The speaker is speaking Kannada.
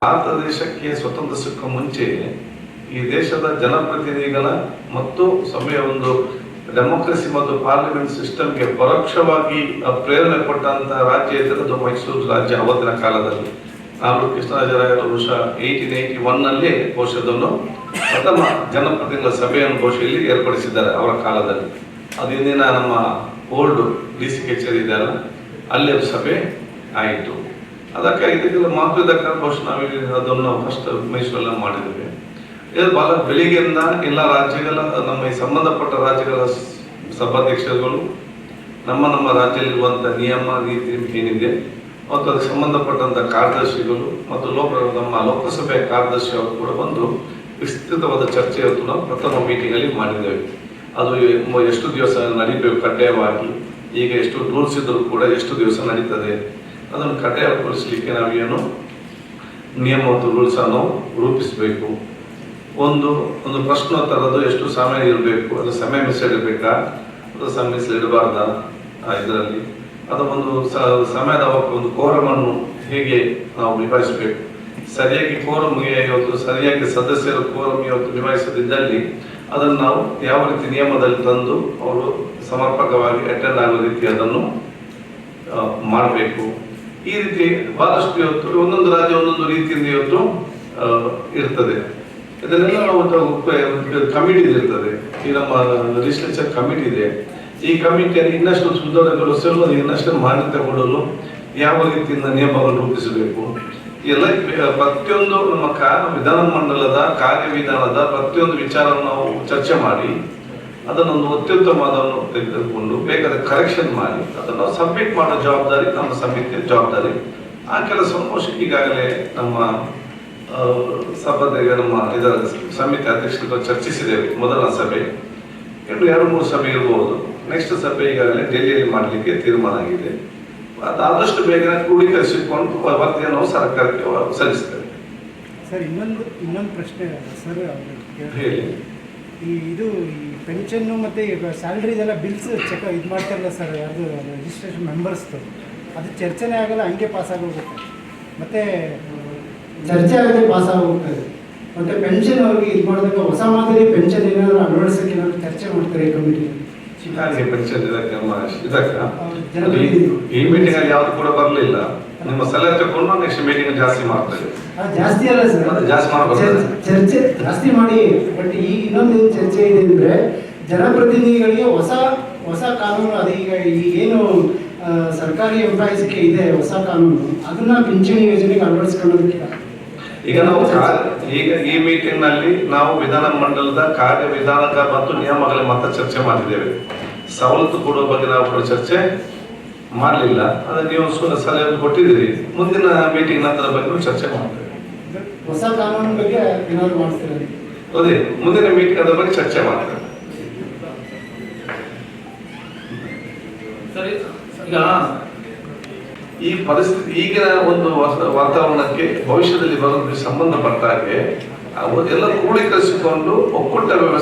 ಭಾರತ ದೇಶಕ್ಕೆ ಸ್ವತಂತ್ರ ಸಿಕ್ಕ ಮುಂಚೆ ಈ ದೇಶದ ಜನಪ್ರತಿನಿಧಿಗಳ ಮತ್ತು ಸಭೆಯ ಒಂದು ಡೆಮೋಕ್ರಸಿ ಮತ್ತು ಪಾರ್ಲಿಮೆಂಟ್ ಸಿಸ್ಟಮ್ಗೆ ಪರೋಕ್ಷವಾಗಿ ಪ್ರೇರಣೆ ಕೊಟ್ಟಂತಹ ರಾಜ್ಯ ಇದ್ದರೆ ಅದು ಮೈಸೂರು ರಾಜ್ಯ ಅವತ್ತಿನ ಕಾಲದಲ್ಲಿ. ನಾನು ಕೃಷ್ಣರಾಜರಾಯರು ಬಹುಶಃ 1881ನಲ್ಲಿ ಬಹುಶಃ ಪ್ರಥಮ ಜನಪ್ರತಿನಿಧಿಗಳ ಸಭೆಯನ್ನು ಬಹುಶಃ ಇಲ್ಲಿ ಏರ್ಪಡಿಸಿದ್ದಾರೆ ಅವರ ಕಾಲದಲ್ಲಿ. ಅದು ಇಂದಿನ ನಮ್ಮ ಓಲ್ಡ್ DC ಕಚೇರಿ ಇದೆಯಲ್ಲ, ಅಲ್ಲಿ ಅದು ಸಭೆ ಆಯಿತು. ಅದಕ್ಕಾಗಿ ಇದಕ್ಕೆಲ್ಲ ಮಹತ್ವದ ಕಾರಣ ಬಹುಶಃ ನಾವಿಲ್ಲಿ ಅದನ್ನು ಫಸ್ಟ್ ಮೈಸೂರಲ್ಲಿ ಮಾಡಿದ್ದೇವೆ. ಇದು ಬಹಳ ಬೆಳಿಗ್ಗೆಯಿಂದ ಎಲ್ಲ ರಾಜ್ಯಗಳ ನಮ್ಮ ಈ ಸಂಬಂಧಪಟ್ಟ ರಾಜ್ಯಗಳ ಸಭಾಧ್ಯಕ್ಷರುಗಳು ನಮ್ಮ ರಾಜ್ಯದಲ್ಲಿರುವಂಥ ನಿಯಮ ನೀತಿ ಏನಿದೆ ಮತ್ತು ಅದಕ್ಕೆ ಸಂಬಂಧಪಟ್ಟಂಥ ಕಾರ್ಯದರ್ಶಿಗಳು ಮತ್ತು ನಮ್ಮ ಲೋಕಸಭೆಯ ಕಾರ್ಯದರ್ಶಿ ಅವರು ಕೂಡ ಒಂದು ವಿಸ್ತೃತವಾದ ಚರ್ಚೆ ಇವತ್ತು ನಾವು ಪ್ರಥಮ ಮೀಟಿಂಗಲ್ಲಿ ಮಾಡಿದ್ದೇವೆ. ಅದು ಎಷ್ಟು ದಿವಸ ನಡೀಬೇಕು ಕಡ್ಡಾಯವಾಗಿ, ಈಗ ಎಷ್ಟು ರೂಲ್ಸ್ ಇದ್ದರೂ ಕೂಡ ಎಷ್ಟು ದಿವಸ ನಡೀತದೆ ಅದನ್ನು ಕಡ್ಡಾಯಗೊಳಿಸಲಿಕ್ಕೆ ನಾವೇನು ನಿಯಮ ಮತ್ತು ರೂಲ್ಸ್ ಅನ್ನು ರೂಪಿಸಬೇಕು. ಒಂದು ಪ್ರಶ್ನೋತ್ತರದ್ದು ಎಷ್ಟು ಸಮಯ ಇರಬೇಕು, ಅದು ಸಮಯ ಮಿಸ್ಲಿಡಬೇಕಾ, ಅದು ಸಮಯ ಮಿಸ್ಲಿಡಬಾರ್ದ, ಇದರಲ್ಲಿ ಅದು ಒಂದು ಸಮಯದ ಒಂದು ಕೋರಮನ್ನು ಹೇಗೆ ನಾವು ನಿಭಾಯಿಸಬೇಕು. ಸರಿಯಾಗಿ ಕೋರಮ್ಗೆ ಇವತ್ತು ಸರಿಯಾಗಿ ಸದಸ್ಯರು ಕೋರಮ್ ಇವತ್ತು ನಿಭಾಯಿಸದಿದ್ದಲ್ಲಿ ಅದನ್ನು ನಾವು ಯಾವ ರೀತಿ ನಿಯಮದಲ್ಲಿ ತಂದು ಅವರು ಸಮರ್ಪಕವಾಗಿ ಅಟೆಂಡ್ ಆಗೋ ರೀತಿ ಅದನ್ನು ಮಾಡಬೇಕು. ಈ ರೀತಿ ಬಹಳಷ್ಟು ಇವತ್ತು ಒಂದೊಂದು ರಾಜ್ಯ ಒಂದೊಂದು ರೀತಿಯಿಂದ ಇವತ್ತು ಇರ್ತದೆ. ಇದನ್ನೆಲ್ಲ ನಾವು ಕಮಿಟಿ ಇರ್ತದೆ. ಈ ನಮ್ಮ ಲೆಜಿಸ್ಲೇಚರ್ ಕಮಿಟಿ ಇದೆ. ಈ ಕಮಿಟಿಯಲ್ಲಿ ಇನ್ನಷ್ಟು ಸುಧಾರಣೆಗೊಳಿಸಲು ಇನ್ನಷ್ಟು ಮಾನ್ಯತೆ ಕೊಡಲು ಯಾವ ರೀತಿಯಿಂದ ನಿಯಮಗಳನ್ನು ರೂಪಿಸಬೇಕು ಎಲ್ಲ ಪ್ರತಿಯೊಂದು ನಮ್ಮ ವಿಧಾನಮಂಡಲದ ಕಾರ್ಯವಿಧಾನದ ಪ್ರತಿಯೊಂದು ವಿಚಾರವನ್ನು ನಾವು ಚರ್ಚೆ ಮಾಡಿ ಅದನ್ನೊಂದು ಅತ್ಯುತ್ತಮವಾದನ್ನು ತೆಗೆದುಕೊಂಡು ಬೇಕಾದ ಕರೆಕ್ಷನ್ ಮಾಡಿ ಅದನ್ನು ಸಬ್ಮಿಟ್ ಮಾಡೋ ಜವಾಬ್ದಾರಿ ನಮ್ಮ ಸಮಿತಿಯ ಜವಾಬ್ದಾರಿ. ಆ ಕೆಲಸವನ್ನು ಈಗಾಗಲೇ ನಮ್ಮ ಸಭೆಗೆ ನಮ್ಮ ಇದರ ಸಮಿತಿ ಅಧ್ಯಕ್ಷರು ಚರ್ಚಿಸಿದ್ದೇವೆ. ಮೊದಲ ಸಭೆ, ಇನ್ನು 2-3 ಸಭೆ ಇರಬಹುದು. ನೆಕ್ಸ್ಟ್ ಸಭೆ ಈಗಾಗಲೇ ಡೆಲ್ಲಿಯಲ್ಲಿ ಮಾಡಲಿಕ್ಕೆ ತೀರ್ಮಾನ ಆಗಿದೆ. ಆದಷ್ಟು ಬೇಗ ಕ್ರೋಢೀಕರಿಸಿಕೊಂಡು ವರದಿಯನ್ನು ನಾವು ಸರ್ಕಾರಕ್ಕೆ ಸಲ್ಲಿಸ್ತೇವೆ. ಸರ್, ಇನ್ನೊಂದು ಪ್ರಶ್ನೆ ಸರ್, ಹೇಳಿ. ಈ ಪೆನ್ಷನ್ನು ಮತ್ತು ಸ್ಯಾಲ್ರಿದೆಲ್ಲ ಬಿಲ್ಸ್ ಇದು ಮಾಡ್ತಾರಲ್ಲ ಸರ್, ಯಾವುದು ರಿಜಿಸ್ಟ್ರೇಷನ್ ಮೆಂಬರ್ಸ್ದು, ಅದು ಚರ್ಚೆನೇ ಆಗಲ್ಲ, ಹಂಗೆ ಪಾಸ್ ಆಗೋಗುತ್ತೆ. ಮತ್ತು ಚರ್ಚೆ ಆಗದೆ ಪಾಸ್ ಆಗೋಗ್ತದೆ. ಮತ್ತು ಪೆನ್ಷನ್ ಅವ್ರಿಗೆ ಇದು ಮಾಡಿದಾಗ ಹೊಸ ಮಾದರಿ ಪೆನ್ಷನ್ ಏನಾದರೂ ಅಳವಡಿಸೋಕೆ ಏನಾದರೂ ಚರ್ಚೆ ಮಾಡ್ತಾರೆ ಈ ಕಮಿಟಿ. ಪೆನ್ಷನ್ ಈ ಮೀಟಿಂಗ್ ಅಲ್ಲಿ ಯಾವ್ದು ಕೂಡ ಬರಲಿಲ್ಲ. ನಿಮ್ಮ ಸಲಹೆ ತಗೊಂಡು ನೆಕ್ಸ್ಟ್ ಮೀಟಿಂಗ್ ಜಾಸ್ತಿ ಮಾಡ್ತಾರೆ. ಜಾಸ್ತಿ ಅಲ್ಲ ಸರ್, ಜಾಸ್ತಿ ಮಾಡಬಹುದು, ಚರ್ಚೆ ಜಾಸ್ತಿ ಮಾಡಿ. ಬಟ್ ಈಗ ಇನ್ನೊಂದು ಚರ್ಚೆ ಇದೆ ಅಂದ್ರೆ ಜನಪ್ರತಿನಿಧಿಗಳಿಗೆ ಹೊಸ ಕಾನೂನು, ಅದು ಈಗೇನು ಸರ್ಕಾರಿ ಎಂಪ್ಲಾಯೀಸ್ಗೆ ಇದೆ ಹೊಸ ಕಾನೂನು, ಅದನ್ನ ಪಿಂಚಣಿ ಯೋಜನೆಗೆ ಅಳವಡಿಸ್ಕೊಳ್ಳೋದಕ್ಕೆ ಈಗ ನಾವು ಈ ಮೀಟಿಂಗ್ ನಲ್ಲಿ ನಾವು ವಿಧಾನಮಂಡಲದ ಕಾರ್ಯವಿಧಾನಕ ಮತ್ತು ನಿಯಮಗಳ ಮತ್ತೆ ಚರ್ಚೆ ಮಾಡಿದ್ದೇವೆ. ಸವಲತ್ತು ಕೊಡುವ ಬಗ್ಗೆ ನಾವು ಚರ್ಚೆ ಮಾಡಲಿಲ್ಲ. ಅದನ್ನ ನೀವು ಸಲಹೆ ಕೊಟ್ಟಿದ್ದೀರಿ. ಮುಂದಿನ ಮೀಟಿಂಗ್ ನಂತರ ಬಗ್ಗೆ ಚರ್ಚೆ ಮಾಡ್ತೇವೆ. ಹೊಸ ಕಾನೂನು ಬಗ್ಗೆ ಏನಾದ್ರು ಮಾಡ್ತೀರಿ? ಅದೇ ಮುಂದಿನ ಮೀಟಿಂಗ್ ಅದರ ಬಗ್ಗೆ ಚರ್ಚೆ ಮಾಡ್ತೇವೆ. ಈಗ ಈ ಪರಿಸ್ಥಿತಿ ಈಗಿನ ಒಂದು ವಾತಾವರಣಕ್ಕೆ ಭವಿಷ್ಯದಲ್ಲಿ ಬರೋದಕ್ಕೆ ಸಂಬಂಧಪಟ್ಟ ಹಾಗೆ ಎಲ್ಲ ಕ್ರೋಢೀಕರಿಸಿಕೊಂಡು ಒಕ್ಕೂಟ ವ್ಯವಸ್ಥೆ